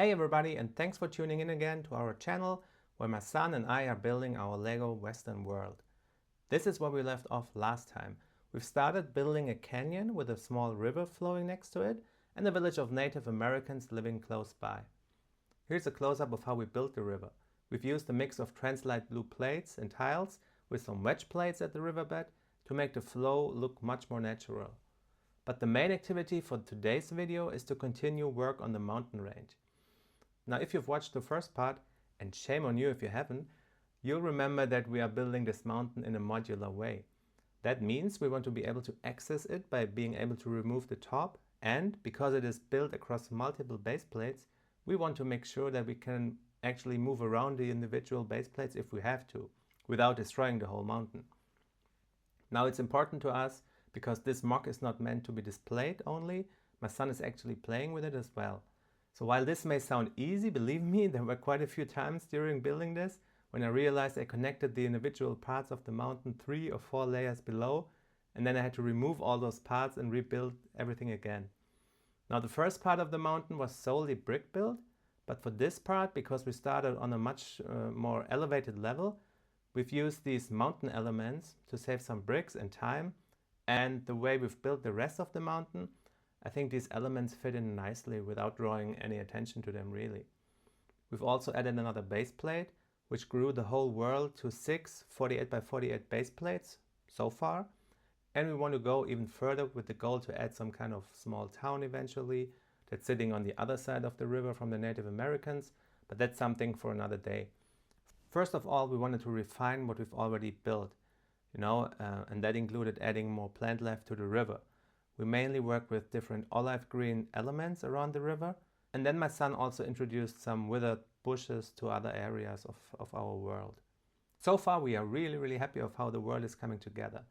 Hey everybody, and thanks for tuning in again to our channel where my son and I are building our Lego Western world. This is where we left off last time. We've started building a canyon with a small river flowing next to it and a village of Native Americans living close by. Here's a close-up of how we built the river. We've used a mix of Translite blue plates and tiles with some wedge plates at the riverbed to make the flow look much more natural. But the main activity for today's video is to continue work on the mountain range. Now, if you've watched the first part, and shame on you if you haven't, you'll remember that we are building this mountain in a modular way. That means we want to be able to access it by being able to remove the top, and because it is built across multiple base plates, we want to make sure that we can actually move around the individual base plates if we have to, without destroying the whole mountain. Now, it's important to us because this MOC is not meant to be displayed only. My son is actually playing with it as well. So while this may sound easy, believe me, there were quite a few times during building this when I realized I connected the individual parts of the mountain 3 or 4 layers below, and then I had to remove all those parts and rebuild everything again. Now the first part of the mountain was solely brick built, but for this part, because we started on a much more elevated level, we've used these mountain elements to save some bricks and time, and the way we've built the rest of the mountain, I think these elements fit in nicely without drawing any attention to them really. We've also added another base plate, which grew the whole world to 6 48 by 48 base plates so far. And we want to go even further with the goal to add some kind of small town eventually that's sitting on the other side of the river from the Native Americans, but that's something for another day. First of all, we wanted to refine what we've already built, and that included adding more plant life to the river. We mainly work with different olive green elements around the river. And then my son also introduced some withered bushes to other areas of our world. So far, we are really happy of how the world is coming together.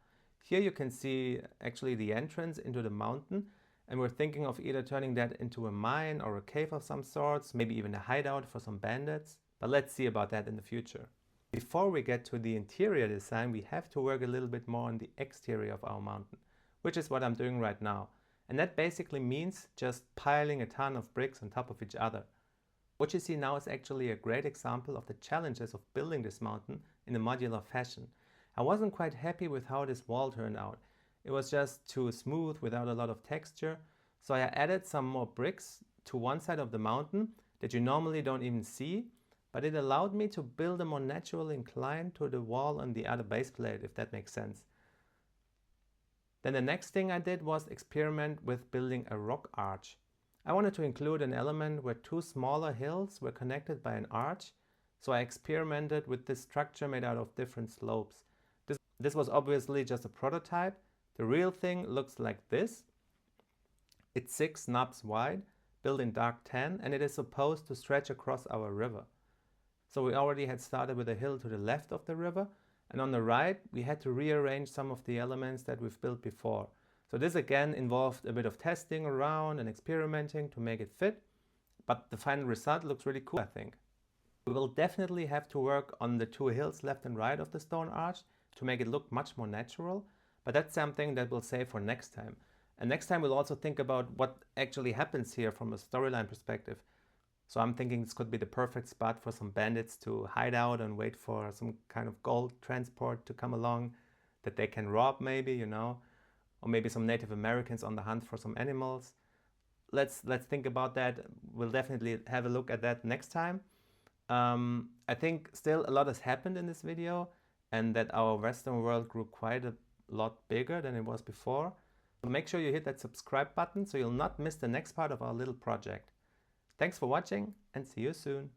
Here you can see actually the entrance into the mountain. And we're thinking of either turning that into a mine or a cave of some sorts, maybe even a hideout for some bandits. But let's see about that in the future. Before we get to the interior design, we have to work a little bit more on the exterior of our mountain, which is what I'm doing right now. And that basically means just piling a ton of bricks on top of each other. What you see now is actually a great example of the challenges of building this mountain in a modular fashion. I wasn't quite happy with how this wall turned out. It was just too smooth without a lot of texture. So I added some more bricks to one side of the mountain that you normally don't even see, but it allowed me to build a more natural incline to the wall on the other base plate, if that makes sense. Then the next thing I did was experiment with building a rock arch. I wanted to include an element where 2 smaller hills were connected by an arch, so I experimented with this structure made out of different slopes. This was obviously just a prototype. The real thing looks like this. It's 6 knobs wide, built in dark tan, and it is supposed to stretch across our river. So we already had started with a hill to the left of the river, and on the right, we had to rearrange some of the elements that we've built before. So this again involved a bit of testing around and experimenting to make it fit, but the final result looks really cool, I think. We will definitely have to work on the 2 hills left and right of the stone arch to make it look much more natural, but that's something that we'll save for next time. And next time we'll also think about what actually happens here from a storyline perspective. So I'm thinking this could be the perfect spot for some bandits to hide out and wait for some kind of gold transport to come along that they can rob maybe, or maybe some Native Americans on the hunt for some animals. Let's think about that. We'll definitely have a look at that next time. I think still a lot has happened in this video and that our Western world grew quite a lot bigger than it was before. So make sure you hit that subscribe button so you'll not miss the next part of our little project. Thanks for watching and see you soon.